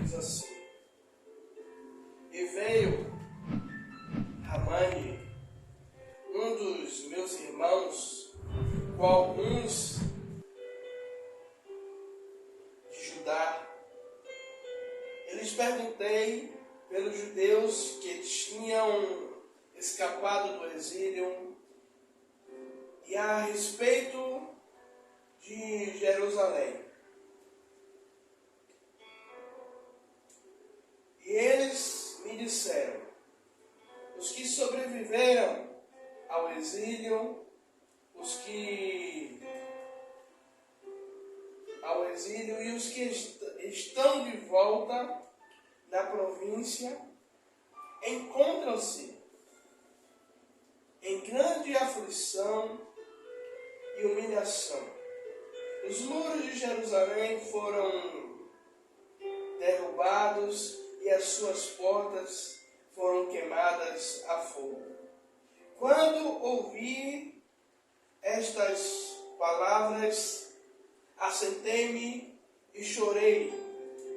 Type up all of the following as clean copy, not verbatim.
diz assim: E veio Ramani, um dos meus irmãos, com alguns de Judá. E lhes perguntei pelos judeus que tinham escapado do exílio e a respeito de Jerusalém. E eles me disseram: os que sobreviveram ao exílio, e os que estão de volta na província encontram-se em grande aflição e humilhação. Os muros de Jerusalém foram derrubados e as suas portas foram queimadas a fogo. Quando ouvi estas palavras, assentei-me e chorei.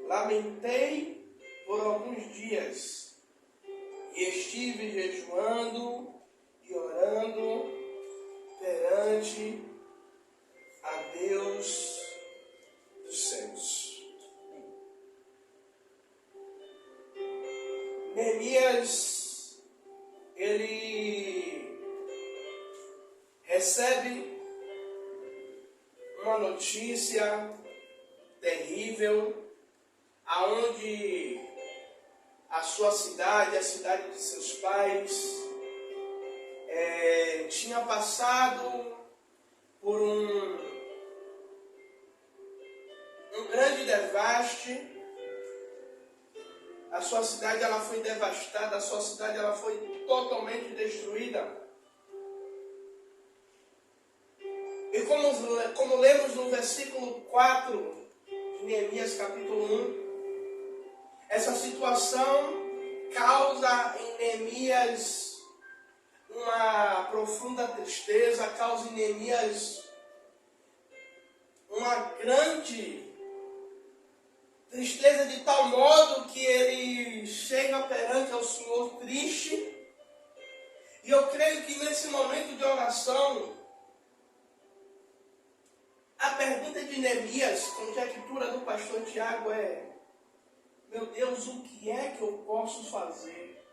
Lamentei por alguns dias e estive jejuando e orando perante a Deus dos céus. Neemias, ele recebe uma notícia terrível, aonde a sua cidade, a cidade de seus pais, tinha passado por um grande devaste. A sua cidade ela foi devastada, a sua cidade ela foi totalmente destruída. E como lemos no versículo 4 de Neemias capítulo 1, essa situação causa em Neemias uma profunda tristeza, causa em Neemias uma grande tristeza, de tal modo que ele chega perante ao Senhor triste. E eu creio que nesse momento de oração, a pergunta de Neemias, conjectura do pastor Tiago, é: meu Deus, o que é que eu posso fazer?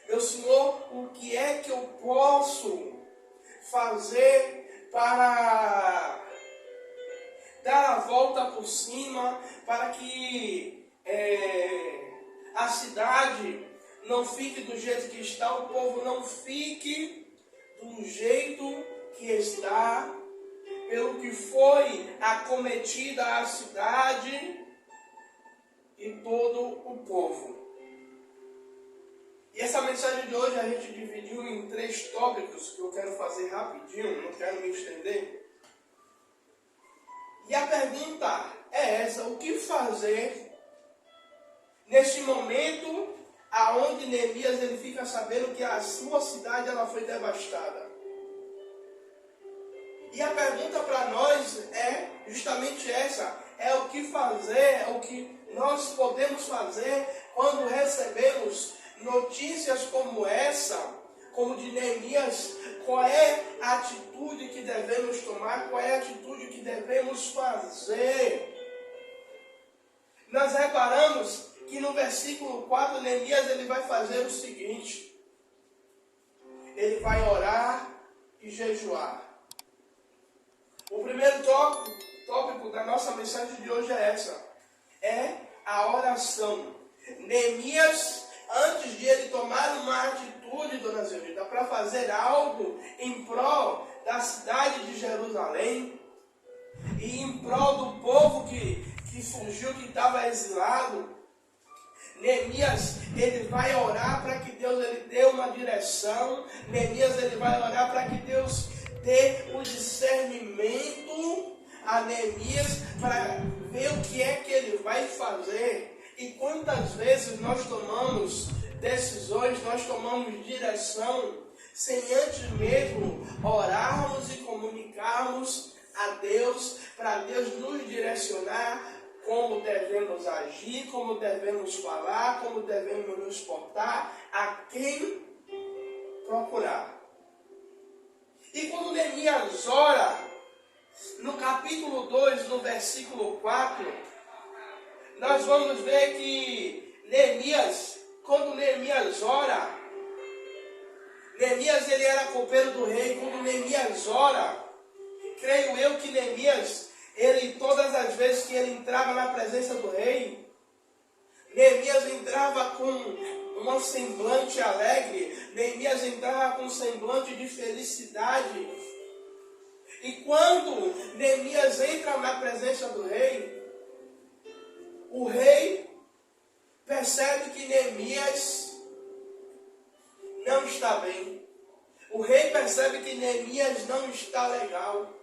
Meu Senhor, o que é que eu posso fazer para dar a volta por cima, para que a cidade não fique do jeito que está, o povo não fique do jeito que está, pelo que foi acometida a cidade e todo o povo. E essa mensagem de hoje a gente dividiu em 3 tópicos que eu quero fazer rapidinho, não quero me estender. E a pergunta é essa: o que fazer neste momento aonde Neemias ele fica sabendo que a sua cidade ela foi devastada? E a pergunta para nós é justamente essa: é o que fazer, é o que nós podemos fazer quando recebemos notícias como essa, como de Neemias. Qual é a atitude que devemos tomar? Qual é a atitude que devemos fazer? Nós reparamos que no versículo 4, Neemias ele vai fazer o seguinte: ele vai orar e jejuar. O primeiro tópico da nossa mensagem de hoje é essa: é a oração. Neemias, antes de ele tomar uma atitude, dona Zilda, para fazer algo em prol da cidade de Jerusalém e em prol do povo que fugiu, que estava exilado, Neemias ele vai orar para que Deus ele dê uma direção. Neemias ele vai orar para que Deus dê o discernimento a Neemias para ver o que é que ele vai fazer. E quantas vezes nós tomamos decisões, nós tomamos direção, sem antes mesmo orarmos e comunicarmos a Deus, para Deus nos direcionar como devemos agir, como devemos falar, como devemos nos portar, a quem procurar. E quando Neemias ora, no capítulo 2, no versículo 4, nós vamos ver que Neemias, quando Neemias ora, Neemias ele era copeiro do rei. Quando Neemias ora, creio eu que Neemias, ele todas as vezes que ele entrava na presença do rei, Neemias entrava com um semblante alegre, Neemias entrava com um semblante de felicidade. E quando Neemias entra na presença do rei, o rei percebe que Neemias não está bem. O rei percebe que Neemias não está legal.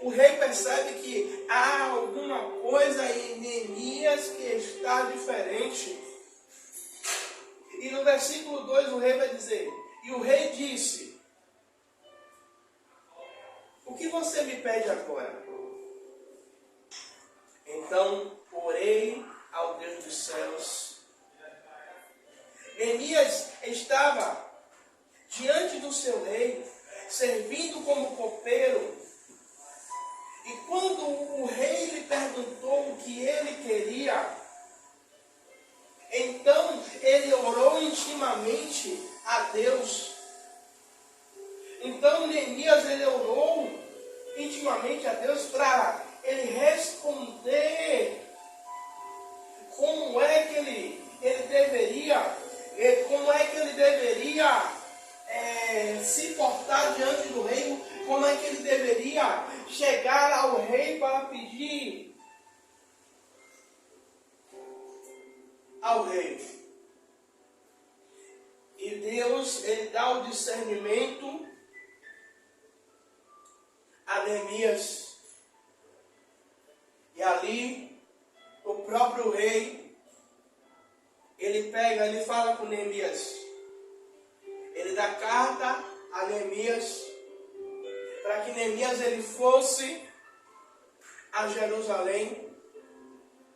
O rei percebe que há alguma coisa em Neemias que está diferente. E no versículo 2 o rei vai dizer: e o rei disse: o que você me pede agora? Então orei ao Deus dos céus. Neemias estava diante do seu rei, servindo como copeiro. E quando o rei lhe perguntou o que ele queria, então ele orou intimamente a Deus. Então Neemias ele orou intimamente a Deus para ele responder como é que ele deveria se portar diante do rei, como é que ele deveria chegar ao rei para pedir ao rei. E Deus, ele dá o discernimento a Neemias. E ali, o próprio rei, ele fala com Neemias. Ele dá carta a Neemias, para que Neemias ele fosse a Jerusalém.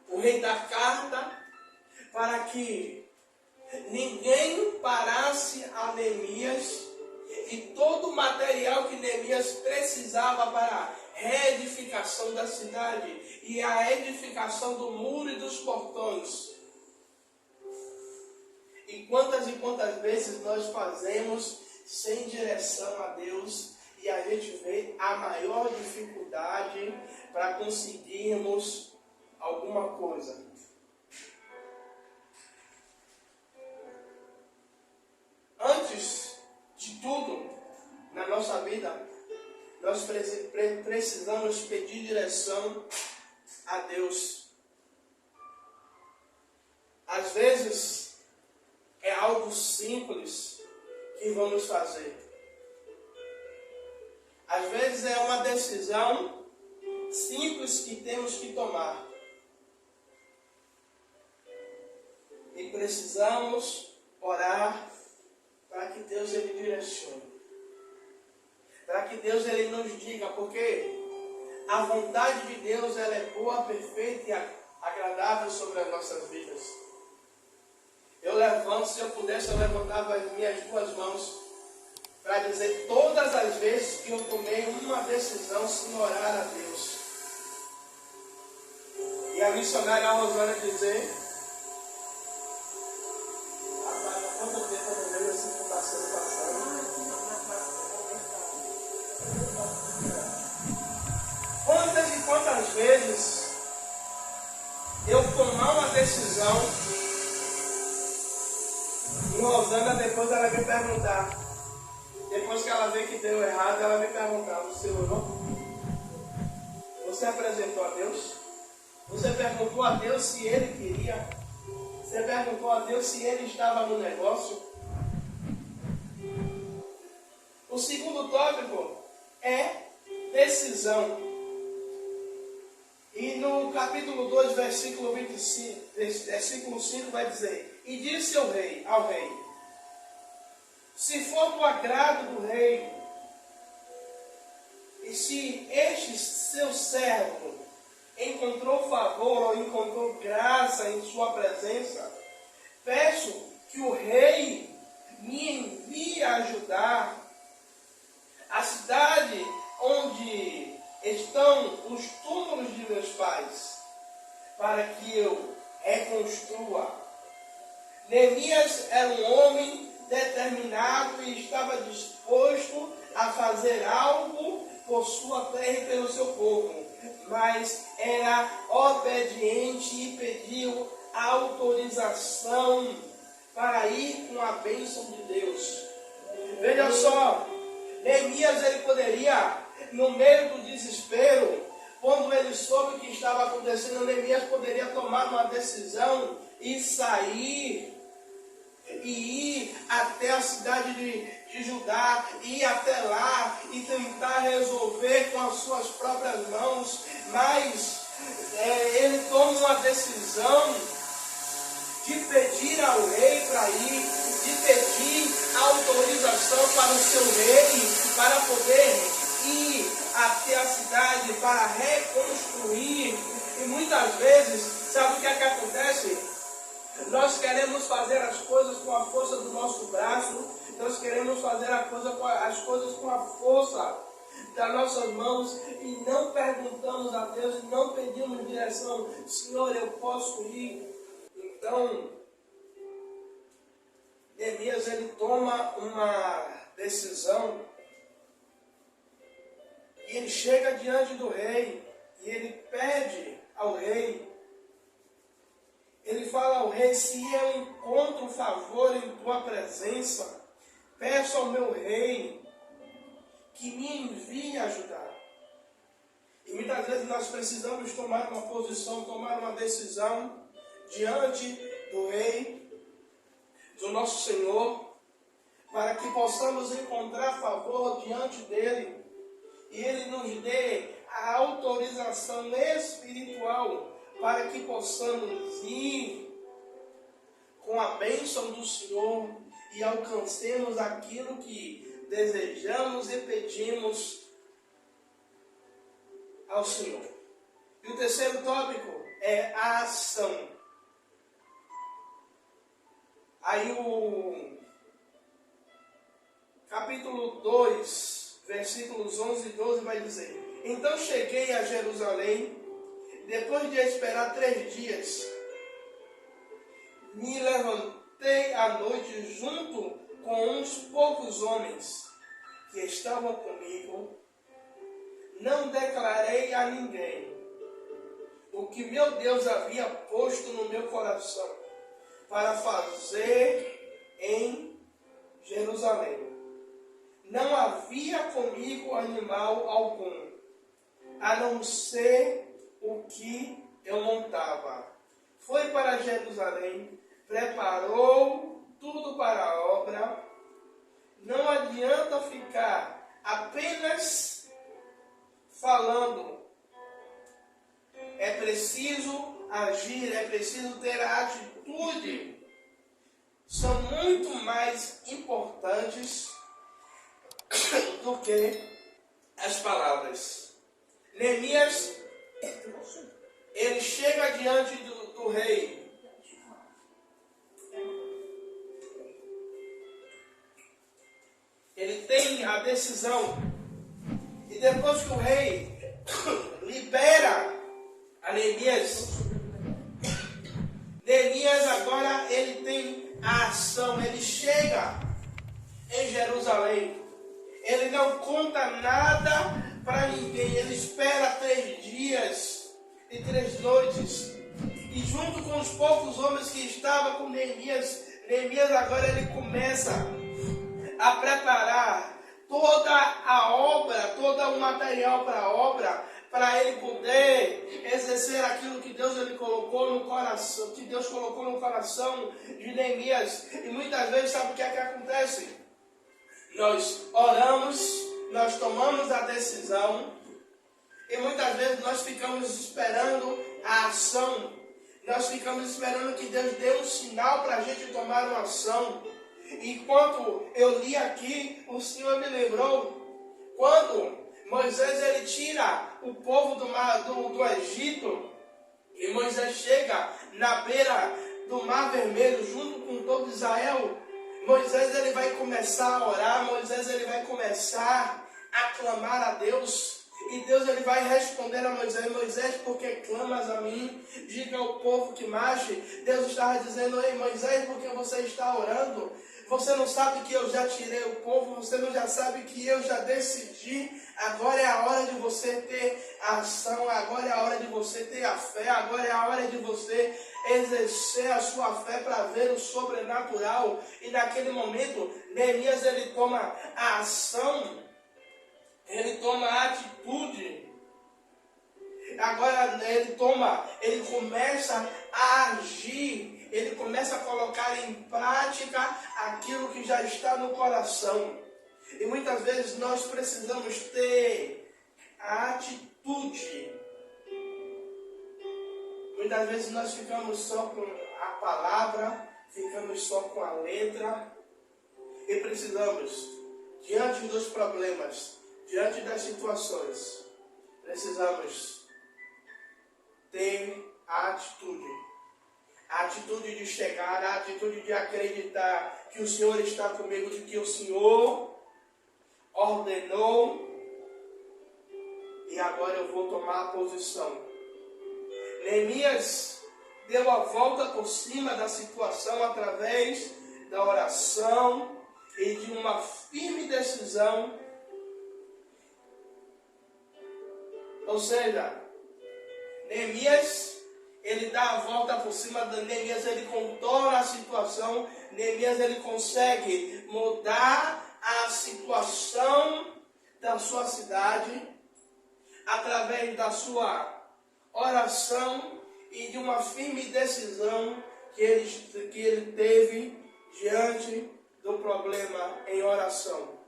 O rei dá carta para que ninguém parasse a Neemias, e todo o material que Neemias precisava para a reedificação da cidade e a edificação do muro e dos portões. E quantas vezes nós fazemos sem direção a Deus e a gente vê a maior dificuldade para conseguirmos alguma coisa. Antes de tudo, na nossa vida, nós precisamos pedir direção a Deus. Às vezes, é algo simples que vamos fazer. Às vezes é uma decisão simples que temos que tomar. E precisamos orar para que Deus ele direcione. Para que Deus ele nos diga, porque a vontade de Deus ela é boa, perfeita e agradável sobre as nossas vidas. Se eu pudesse, eu levantava as minhas duas mãos para dizer todas as vezes que eu tomei uma decisão sem orar a Deus. E a missionária Rosana dizer: rapaz, há quanto tempo eu não vejo essa situação passando? Quantas e quantas vezes eu tomar uma decisão e Rosana depois ela me perguntar, depois que ela vê que deu errado, ela me perguntar: você orou? Você apresentou a Deus? Você perguntou a Deus se Ele queria? Você perguntou a Deus se Ele estava no negócio? O segundo tópico é decisão. E no capítulo 2, versículo 25, versículo 5 vai dizer: e disse ao rei, se for do agrado do rei, e se este seu servo encontrou favor ou encontrou graça em sua presença, peço que o rei me envie a ajudar a cidade onde estão os túmulos de meus pais, para que eu reconstrua. Neemias era um homem determinado e estava disposto a fazer algo por sua terra e pelo seu povo, mas era obediente e pediu autorização para ir com a bênção de Deus. Veja só, Neemias ele poderia, no meio do desespero, quando ele soube o que estava acontecendo, Neemias poderia tomar uma decisão e sair e ir até a cidade de Judá, ir até lá e tentar resolver com as suas próprias mãos, mas ele toma uma decisão de pedir ao rei para ir, de pedir autorização para o seu rei, para poder ir até a cidade, para reconstruir. E muitas vezes, sabe o que é que acontece? Nós queremos fazer as coisas com a força do nosso braço, nós queremos fazer as coisas com a força das nossas mãos e não perguntamos a Deus e não pedimos direção. Senhor, eu posso ir? Então, Neemias ele toma uma decisão e ele chega diante do rei e ele pede ao rei. Ele fala ao rei: se eu encontro favor em tua presença, peço ao meu rei que me envie ajudar. E muitas vezes nós precisamos tomar uma posição, tomar uma decisão diante do rei, do nosso Senhor, para que possamos encontrar favor diante dele e ele nos dê a autorização espiritual para que possamos ir com a bênção do Senhor e alcancemos aquilo que desejamos e pedimos ao Senhor. E o terceiro tópico é a ação. Aí o capítulo 2, versículos 11 e 12 vai dizer: então cheguei a Jerusalém, depois de esperar 3 dias, me levantei à noite junto com uns poucos homens que estavam comigo. Não declarei a ninguém o que meu Deus havia posto no meu coração para fazer em Jerusalém. Não havia comigo animal algum, a não ser o que eu montava. Foi para Jerusalém, preparou tudo para a obra. Não adianta ficar apenas falando. É preciso agir, é preciso ter a atitude. São muito mais importantes do que as palavras. Neemias, ele chega diante do rei. Ele tem a decisão. E depois que o rei libera a Neemias, Neemias agora ele tem a ação. Ele chega em Jerusalém. Ele não conta nada para ninguém. Ele espera 3 dias e 3 noites. E junto com os poucos homens que estavam com Neemias, Neemias agora ele começa a preparar toda a obra, todo o material para a obra, para ele poder exercer aquilo que Deus ele colocou no coração, que Deus colocou no coração de Neemias. E muitas vezes, sabe o que é que acontece? Nós oramos, nós tomamos a decisão e muitas vezes nós ficamos esperando a ação. Nós ficamos esperando que Deus dê um sinal para a gente tomar uma ação. Enquanto eu li aqui, o Senhor me lembrou quando Moisés ele tira o povo do Egito, e Moisés chega na beira do Mar Vermelho junto com todo Israel. Moisés ele vai começar a orar, Moisés ele vai começar a clamar a Deus. E Deus ele vai responder a Moisés: Moisés, por que clamas a mim? Diga ao povo que marche. Deus estava dizendo: ei Moisés, por que você está orando? Você não sabe que eu já tirei o povo? Você não já sabe que eu já decidi? Agora é a hora de você ter a ação, agora é a hora de você ter a fé, agora é a hora de você exercer a sua fé para ver o sobrenatural. E naquele momento, Neemias ele toma a ação, ele toma a atitude. Agora ele começa a agir, ele começa a colocar em prática aquilo que já está no coração. E muitas vezes nós precisamos ter a atitude. Muitas vezes nós ficamos só com a palavra, ficamos só com a letra. E precisamos, diante dos problemas, diante das situações, precisamos ter a atitude. A atitude de chegar, a atitude de acreditar que o Senhor está comigo, de que o Senhor ordenou e agora eu vou tomar a posição. Neemias deu a volta por cima da situação através da oração e de uma firme decisão. Ou seja, Neemias, ele dá a volta por cima de Neemias, ele contorna a situação, Neemias ele consegue mudar a situação da sua cidade através da sua oração e de uma firme decisão que ele teve diante do problema em oração.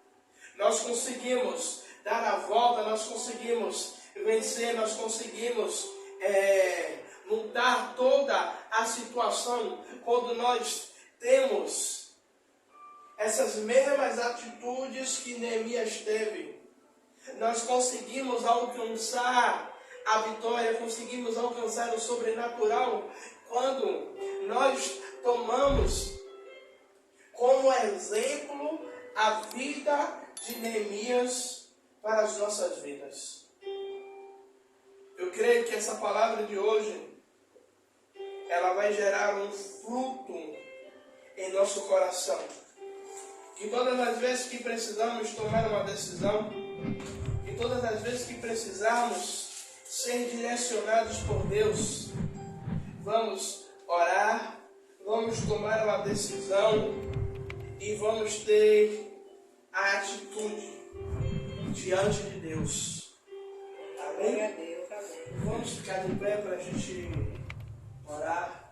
Nós conseguimos dar a volta, nós conseguimos vencer, nós conseguimos mudar toda a situação quando nós temos essas mesmas atitudes que Neemias teve. Nós conseguimos alcançar a vitória, conseguimos alcançar o sobrenatural quando nós tomamos como exemplo a vida de Neemias para as nossas vidas. Eu creio que essa palavra de hoje, ela vai gerar um fruto em nosso coração. Que todas as vezes que precisamos tomar uma decisão, que todas as vezes que precisarmos ser direcionados por Deus, vamos orar, vamos tomar uma decisão e vamos ter a atitude diante de Deus. Amém? Vamos ficar de pé para a gente orar.